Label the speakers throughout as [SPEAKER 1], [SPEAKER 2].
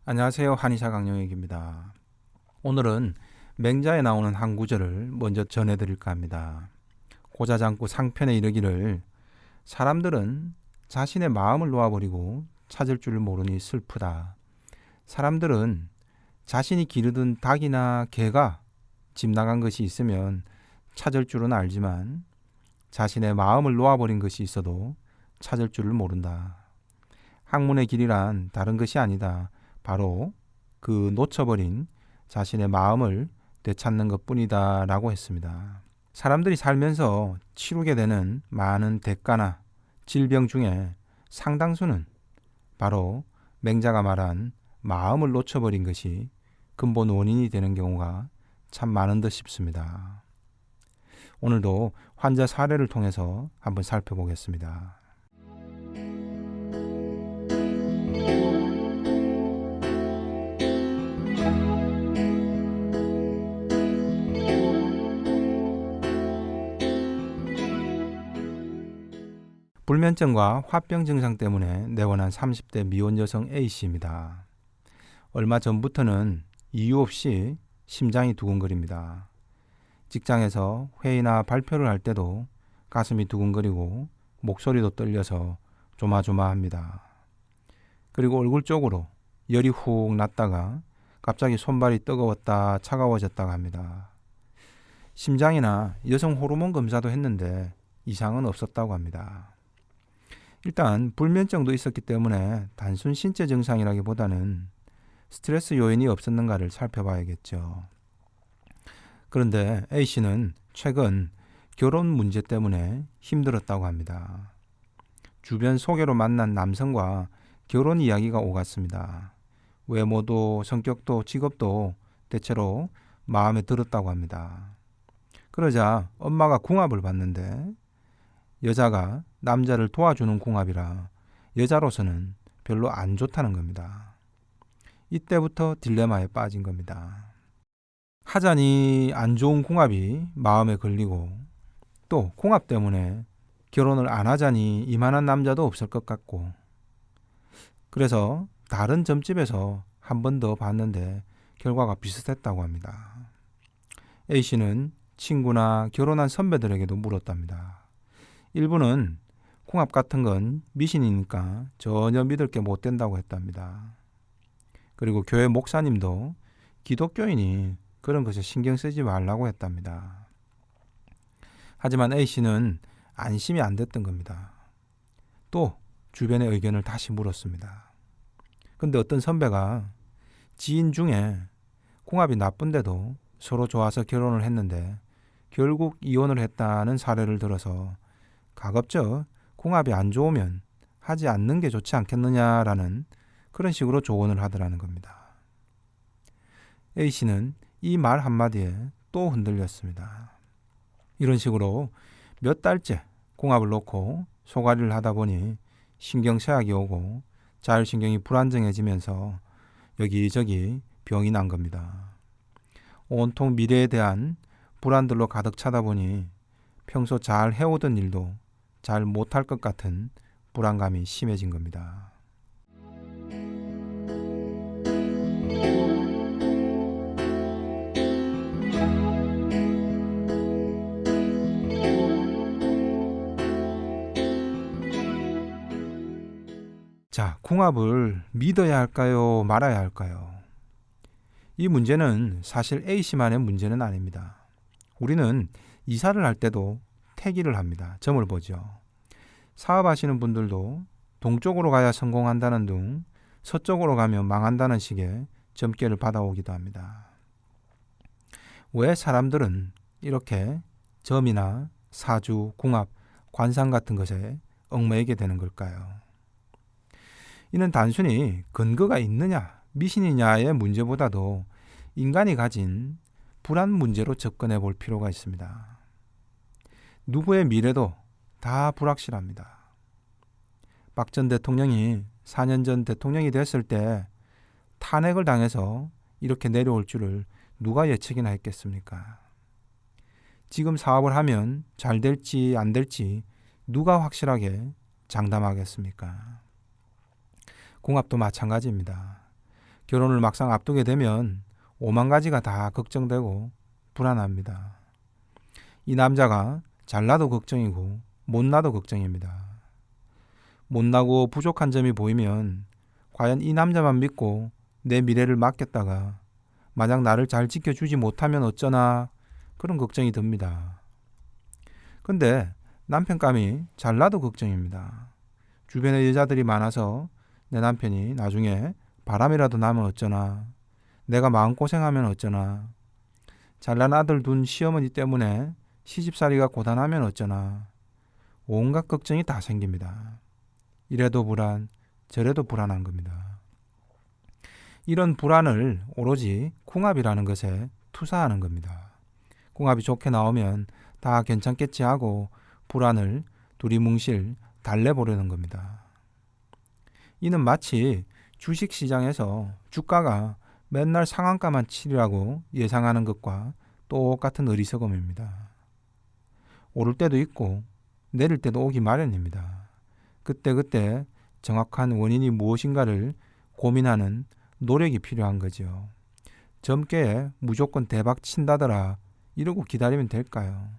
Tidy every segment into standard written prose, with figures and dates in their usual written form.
[SPEAKER 1] 안녕하세요. 한의사 강영익입니다. 오늘은 맹자에 나오는 한 구절을 먼저 전해드릴까 합니다. 고자장구 상편에 이르기를 사람들은 자신의 마음을 놓아버리고 찾을 줄 모르니 슬프다. 사람들은 자신이 기르던 닭이나 개가 집 나간 것이 있으면 찾을 줄은 알지만 자신의 마음을 놓아버린 것이 있어도 찾을 줄을 모른다. 학문의 길이란 다른 것이 아니다. 바로 그 놓쳐버린 자신의 마음을 되찾는 것뿐이다 라고 했습니다. 사람들이 살면서 치르게 되는 많은 대가나 질병 중에 상당수는 바로 맹자가 말한 마음을 놓쳐버린 것이 근본 원인이 되는 경우가 참 많은 듯 싶습니다. 오늘도 환자 사례를 통해서 한번 살펴보겠습니다. 불면증과 화병 증상 때문에 내원한 30대 미혼 여성 A씨입니다. 얼마 전부터는 이유 없이 심장이 두근거립니다. 직장에서 회의나 발표를 할 때도 가슴이 두근거리고 목소리도 떨려서 조마조마합니다. 그리고 얼굴 쪽으로 열이 훅 났다가 갑자기 손발이 뜨거웠다 차가워졌다가 합니다. 심장이나 여성 호르몬 검사도 했는데 이상은 없었다고 합니다. 일단 불면증도 있었기 때문에 단순 신체 증상이라기보다는 스트레스 요인이 없었는가를 살펴봐야겠죠. 그런데 A씨는 최근 결혼 문제 때문에 힘들었다고 합니다. 주변 소개로 만난 남성과 결혼 이야기가 오갔습니다. 외모도 성격도 직업도 대체로 마음에 들었다고 합니다. 그러자 엄마가 궁합을 봤는데 여자가 남자를 도와주는 궁합이라 여자로서는 별로 안 좋다는 겁니다. 이때부터 딜레마에 빠진 겁니다. 하자니 안 좋은 궁합이 마음에 걸리고 또 궁합 때문에 결혼을 안 하자니 이만한 남자도 없을 것 같고 그래서 다른 점집에서 한 번 더 봤는데 결과가 비슷했다고 합니다. A씨는 친구나 결혼한 선배들에게도 물었답니다. 일부는 궁합 같은 건 미신이니까 전혀 믿을 게 못 된다고 했답니다. 그리고 교회 목사님도 기독교인이 그런 것에 신경 쓰지 말라고 했답니다. 하지만 A씨는 안심이 안 됐던 겁니다. 또 주변의 의견을 다시 물었습니다. 근데 어떤 선배가 지인 중에 궁합이 나쁜데도 서로 좋아서 결혼을 했는데 결국 이혼을 했다는 사례를 들어서 가급적 궁합이 안 좋으면 하지 않는 게 좋지 않겠느냐라는 그런 식으로 조언을 하더라는 겁니다. A씨는 이 말 한마디에 또 흔들렸습니다. 이런 식으로 몇 달째 궁합을 놓고 소가리를 하다 보니 신경쇠약이 오고 자율신경이 불안정해지면서 여기저기 병이 난 겁니다. 온통 미래에 대한 불안들로 가득 차다 보니 평소 잘 해오던 일도 잘 못할 것 같은 불안감이 심해진 겁니다. 자, 궁합을 믿어야 할까요? 말아야 할까요? 이 문제는 사실 A씨만의 문제는 아닙니다. 우리는 이사를 할 때도 택일을 합니다. 점을 보죠. 사업하시는 분들도 동쪽으로 가야 성공한다는 둥 서쪽으로 가면 망한다는 식의 점괘를 받아오기도 합니다. 왜 사람들은 이렇게 점이나 사주, 궁합, 관상 같은 것에 얽매이게 되는 걸까요? 이는 단순히 근거가 있느냐, 미신이냐의 문제보다도 인간이 가진 불안 문제로 접근해 볼 필요가 있습니다. 누구의 미래도 다 불확실합니다. 박 전 대통령이 4년 전 대통령이 됐을 때 탄핵을 당해서 이렇게 내려올 줄을 누가 예측이나 했겠습니까? 지금 사업을 하면 잘 될지 안 될지 누가 확실하게 장담하겠습니까? 궁합도 마찬가지입니다. 결혼을 막상 앞두게 되면 오만 가지가 다 걱정되고 불안합니다. 이 남자가 잘나도 걱정이고 못나도 걱정입니다. 못나고 부족한 점이 보이면 과연 이 남자만 믿고 내 미래를 맡겼다가 만약 나를 잘 지켜주지 못하면 어쩌나 그런 걱정이 듭니다. 근데 남편감이 잘나도 걱정입니다. 주변에 여자들이 많아서 내 남편이 나중에 바람이라도 나면 어쩌나, 내가 마음고생하면 어쩌나, 잘난 아들 둔 시어머니 때문에 시집살이가 고단하면 어쩌나, 온갖 걱정이 다 생깁니다. 이래도 불안, 저래도 불안한 겁니다. 이런 불안을 오로지 궁합이라는 것에 투사하는 겁니다. 궁합이 좋게 나오면 다 괜찮겠지 하고 불안을 두리뭉실 달래보려는 겁니다. 이는 마치 주식시장에서 주가가 맨날 상한가만 치리라고 예상하는 것과 똑같은 어리석음입니다. 오를 때도 있고 내릴 때도 오기 마련입니다. 그때그때 정확한 원인이 무엇인가를 고민하는 노력이 필요한 거죠. 젊게 무조건 대박 친다더라 이러고 기다리면 될까요?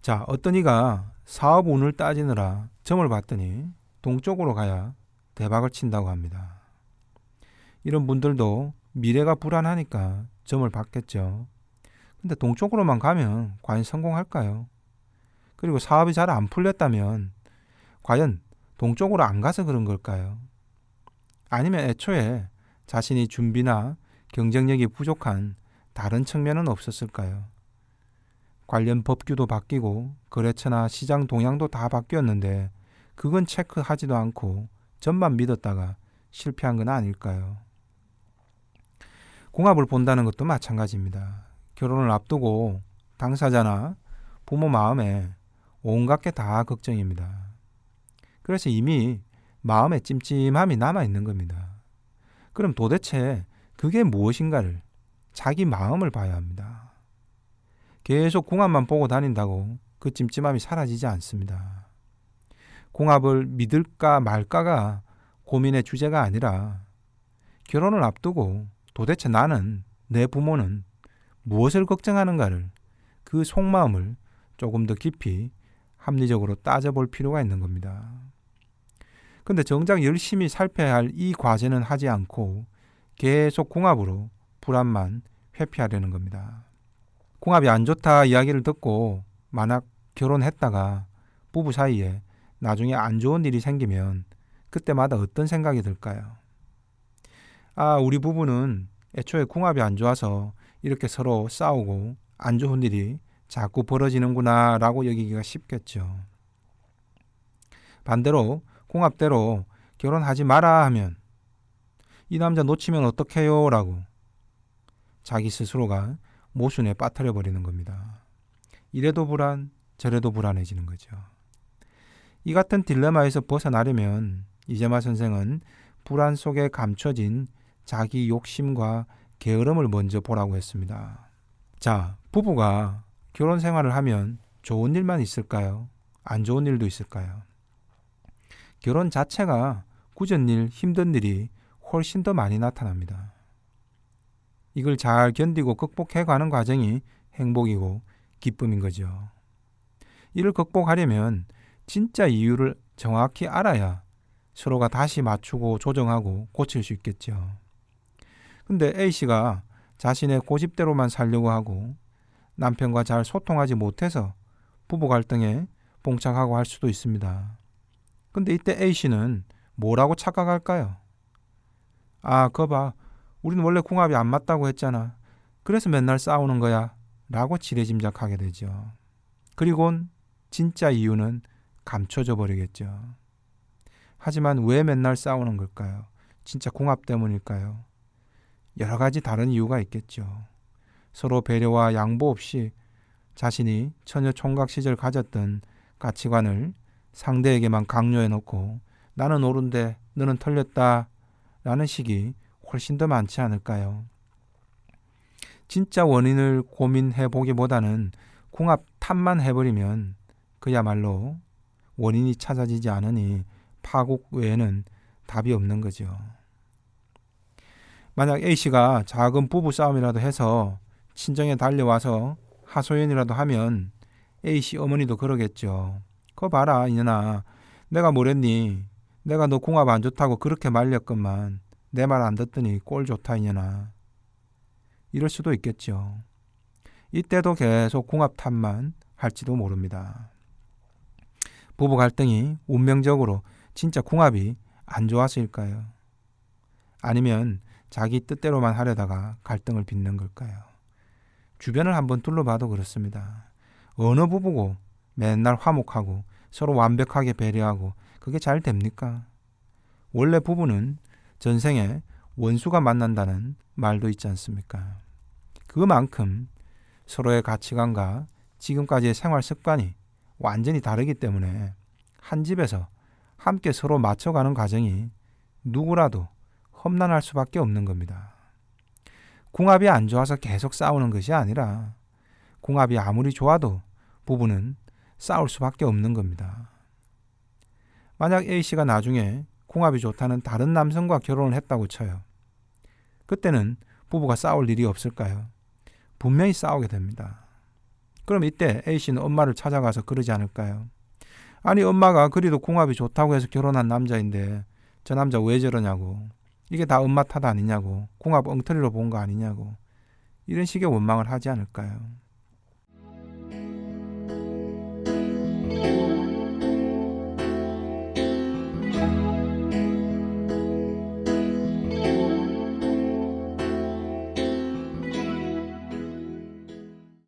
[SPEAKER 1] 자, 어떤 이가 사업 운을 따지느라 점을 봤더니 동쪽으로 가야 대박을 친다고 합니다. 이런 분들도 미래가 불안하니까 점을 봤겠죠. 근데 동쪽으로만 가면 과연 성공할까요? 그리고 사업이 잘 안 풀렸다면 과연 동쪽으로 안 가서 그런 걸까요? 아니면 애초에 자신이 준비나 경쟁력이 부족한 다른 측면은 없었을까요? 관련 법규도 바뀌고 거래처나 시장 동향도 다 바뀌었는데 그건 체크하지도 않고 점만 믿었다가 실패한 건 아닐까요? 궁합을 본다는 것도 마찬가지입니다. 결혼을 앞두고 당사자나 부모 마음에 온갖 게 다 걱정입니다. 그래서 이미 마음에 찜찜함이 남아있는 겁니다. 그럼 도대체 그게 무엇인가를 자기 마음을 봐야 합니다. 계속 궁합만 보고 다닌다고 그 찜찜함이 사라지지 않습니다. 궁합을 믿을까 말까가 고민의 주제가 아니라 결혼을 앞두고 도대체 나는, 내 부모는 무엇을 걱정하는가를, 그 속마음을 조금 더 깊이 합리적으로 따져볼 필요가 있는 겁니다. 근데 정작 열심히 살펴야 할 이 과제는 하지 않고 계속 궁합으로 불안만 회피하려는 겁니다. 궁합이 안 좋다 이야기를 듣고 만약 결혼했다가 부부 사이에 나중에 안 좋은 일이 생기면 그때마다 어떤 생각이 들까요? 아, 우리 부부는 애초에 궁합이 안 좋아서 이렇게 서로 싸우고 안 좋은 일이 자꾸 벌어지는구나 라고 여기기가 쉽겠죠. 반대로 궁합대로 결혼하지 마라 하면 이 남자 놓치면 어떡해요 라고 자기 스스로가 모순에 빠뜨려 버리는 겁니다. 이래도 불안, 저래도 불안해지는 거죠. 이 같은 딜레마에서 벗어나려면 이재마 선생은 불안 속에 감춰진 자기 욕심과 게으름을 먼저 보라고 했습니다. 자, 부부가 결혼 생활을 하면 좋은 일만 있을까요? 안 좋은 일도 있을까요? 결혼 자체가 굳은 일, 힘든 일이 훨씬 더 많이 나타납니다. 이걸 잘 견디고 극복해가는 과정이 행복이고 기쁨인 거죠. 이를 극복하려면 진짜 이유를 정확히 알아야 서로가 다시 맞추고 조정하고 고칠 수 있겠죠. 근데 A씨가 자신의 고집대로만 살려고 하고 남편과 잘 소통하지 못해서 부부 갈등에 봉착하고 할 수도 있습니다. 근데 이때 A씨는 뭐라고 착각할까요? 아, 거 봐. 우리는 원래 궁합이 안 맞다고 했잖아. 그래서 맨날 싸우는 거야. 라고 지레짐작하게 되죠. 그리곤 진짜 이유는 감춰져 버리겠죠. 하지만 왜 맨날 싸우는 걸까요? 진짜 궁합 때문일까요? 여러 가지 다른 이유가 있겠죠. 서로 배려와 양보 없이 자신이 처녀 총각 시절 가졌던 가치관을 상대에게만 강요해 놓고 나는 옳은데 너는 틀렸다 라는 식이 훨씬 더 많지 않을까요? 진짜 원인을 고민해 보기보다는 궁합 탓만 해버리면 그야말로 원인이 찾아지지 않으니 파국 외에는 답이 없는 거죠. 만약 A씨가 작은 부부 싸움이라도 해서 친정에 달려와서 하소연이라도 하면 A씨 어머니도 그러겠죠. 거 봐라 이년아, 내가 뭐랬니? 내가 너 궁합 안 좋다고 그렇게 말렸건만 내 말 안 듣더니 꼴 좋다 이년아. 이럴 수도 있겠죠. 이때도 계속 궁합 탓만 할지도 모릅니다. 부부 갈등이 운명적으로 진짜 궁합이 안 좋아서일까요? 아니면 자기 뜻대로만 하려다가 갈등을 빚는 걸까요? 주변을 한번 둘러봐도 그렇습니다. 어느 부부고 맨날 화목하고 서로 완벽하게 배려하고 그게 잘 됩니까? 원래 부부는 전생에 원수가 만난다는 말도 있지 않습니까? 그만큼 서로의 가치관과 지금까지의 생활 습관이 완전히 다르기 때문에 한 집에서 함께 서로 맞춰가는 과정이 누구라도 험난할 수밖에 없는 겁니다. 궁합이 안 좋아서 계속 싸우는 것이 아니라 궁합이 아무리 좋아도 부부는 싸울 수밖에 없는 겁니다. 만약 A씨가 나중에 궁합이 좋다는 다른 남성과 결혼을 했다고 쳐요. 그때는 부부가 싸울 일이 없을까요? 분명히 싸우게 됩니다. 그럼 이때 A씨는 엄마를 찾아가서 그러지 않을까요? 아니 엄마가 그래도 궁합이 좋다고 해서 결혼한 남자인데 저 남자 왜 저러냐고, 이게 다 엄마 탓 아니냐고, 궁합 엉터리로 본 거 아니냐고, 이런 식의 원망을 하지 않을까요?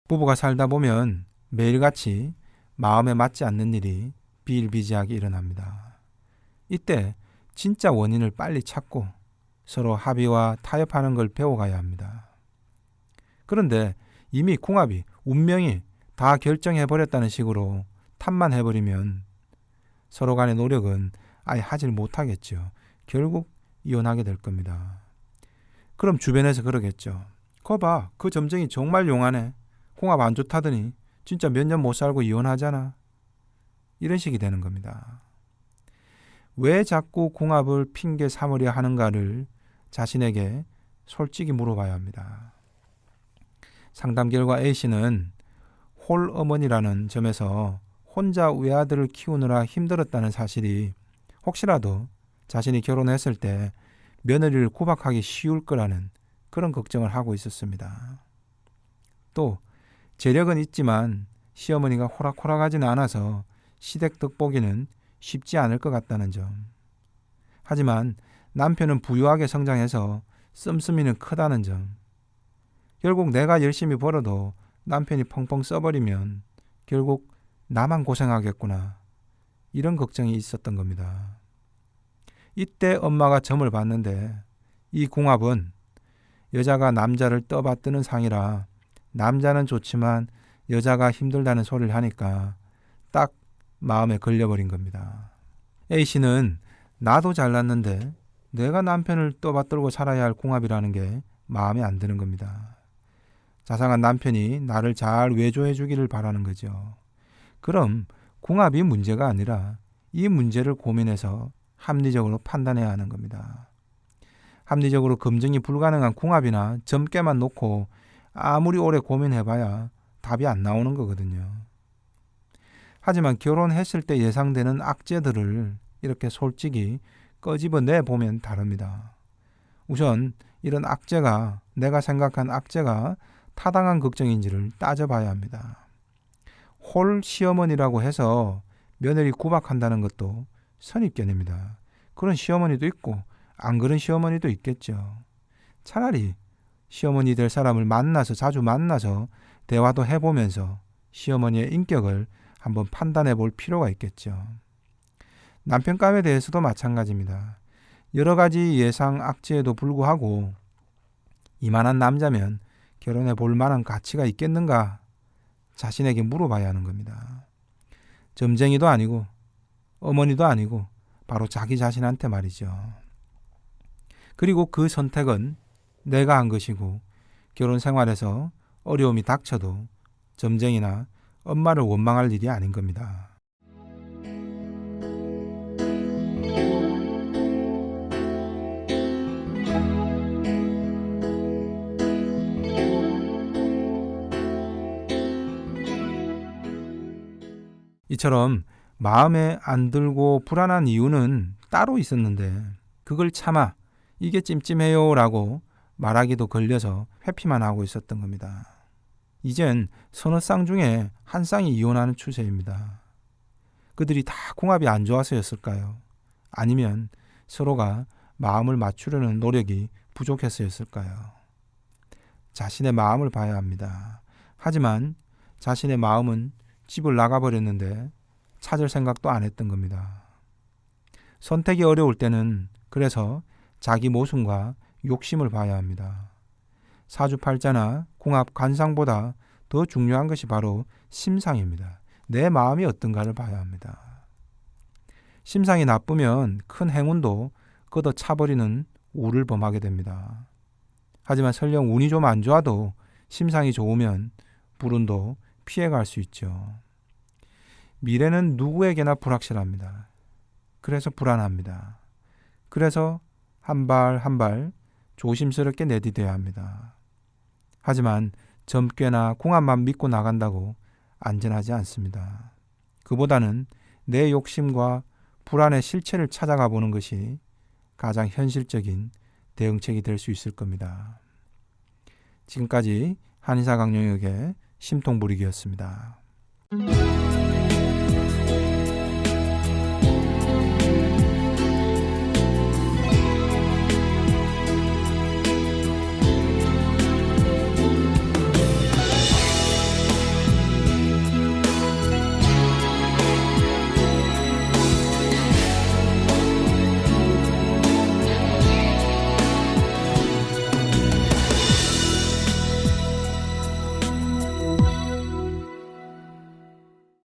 [SPEAKER 1] 부부가 살다 보면 매일같이 마음에 맞지 않는 일이 비일비재하게 일어납니다. 이때 진짜 원인을 빨리 찾고 서로 합의와 타협하는 걸 배워가야 합니다. 그런데 이미 궁합이 운명이 다 결정해버렸다는 식으로 탓만 해버리면 서로 간의 노력은 아예 하질 못하겠죠. 결국 이혼하게 될 겁니다. 그럼 주변에서 그러겠죠. 거 봐, 그 점쟁이 정말 용하네. 궁합 안 좋다더니 진짜 몇 년 못 살고 이혼하잖아. 이런 식이 되는 겁니다. 왜 자꾸 궁합을 핑계 삼으려 하는가를 자신에게 솔직히 물어봐야 합니다. 상담 결과 A씨는 홀어머니라는 점에서 혼자 외아들을 키우느라 힘들었다는 사실이 혹시라도 자신이 결혼했을 때 며느리를 구박하기 쉬울 거라는 그런 걱정을 하고 있었습니다. 또 재력은 있지만 시어머니가 호락호락하지는 않아서 시댁 덕보기는 쉽지 않을 것 같다는 점. 하지만 남편은 부유하게 성장해서 씀씀이는 크다는 점. 결국 내가 열심히 벌어도 남편이 펑펑 써버리면 결국 나만 고생하겠구나. 이런 걱정이 있었던 겁니다. 이때 엄마가 점을 봤는데 이 궁합은 여자가 남자를 떠받드는 상이라 남자는 좋지만 여자가 힘들다는 소리를 하니까 딱 마음에 걸려버린 겁니다. A씨는 나도 잘났는데 내가 남편을 떠받들고 살아야 할 궁합이라는 게 마음에 안 드는 겁니다. 자상한 남편이 나를 잘 외조해 주기를 바라는 거죠. 그럼 궁합이 문제가 아니라 이 문제를 고민해서 합리적으로 판단해야 하는 겁니다. 합리적으로 검증이 불가능한 궁합이나 점괘만 놓고 아무리 오래 고민해봐야 답이 안 나오는 거거든요. 하지만 결혼했을 때 예상되는 악재들을 이렇게 솔직히 꺼집어내 보면 다릅니다. 우선 이런 악재가 내가 생각한 악재가 타당한 걱정인지를 따져봐야 합니다. 홀 시어머니라고 해서 며느리 구박한다는 것도 선입견입니다. 그런 시어머니도 있고 안 그런 시어머니도 있겠죠. 차라리 시어머니 될 사람을 자주 만나서 대화도 해보면서 시어머니의 인격을 한번 판단해 볼 필요가 있겠죠. 남편감에 대해서도 마찬가지입니다. 여러 가지 예상 악재에도 불구하고 이만한 남자면 결혼해 볼 만한 가치가 있겠는가 자신에게 물어봐야 하는 겁니다. 점쟁이도 아니고 어머니도 아니고 바로 자기 자신한테 말이죠. 그리고 그 선택은 내가 한 것이고 결혼 생활에서 어려움이 닥쳐도 점쟁이나 엄마를 원망할 일이 아닌 겁니다. 이처럼 마음에 안 들고 불안한 이유는 따로 있었는데 그걸 참아 이게 찜찜해요 라고 말하기도 걸려서 회피만 하고 있었던 겁니다. 이젠 서너 쌍 중에 한 쌍이 이혼하는 추세입니다. 그들이 다 궁합이 안 좋아서였을까요? 아니면 서로가 마음을 맞추려는 노력이 부족해서였을까요? 자신의 마음을 봐야 합니다. 하지만 자신의 마음은 집을 나가버렸는데 찾을 생각도 안 했던 겁니다. 선택이 어려울 때는 그래서 자기 모순과 욕심을 봐야 합니다. 사주팔자나 궁합 관상보다 더 중요한 것이 바로 심상입니다. 내 마음이 어떤가를 봐야 합니다. 심상이 나쁘면 큰 행운도 걷어 차버리는 우를 범하게 됩니다. 하지만 설령 운이 좀 안 좋아도 심상이 좋으면 불운도 피해갈 수 있죠. 미래는 누구에게나 불확실합니다. 그래서 불안합니다. 그래서 한 발 한 발 조심스럽게 내디뎌야 합니다. 하지만 점괘나 궁합만 믿고 나간다고 안전하지 않습니다. 그보다는 내 욕심과 불안의 실체를 찾아가 보는 것이 가장 현실적인 대응책이 될 수 있을 겁니다. 지금까지 한의사 강영혁의 심통부리기였습니다.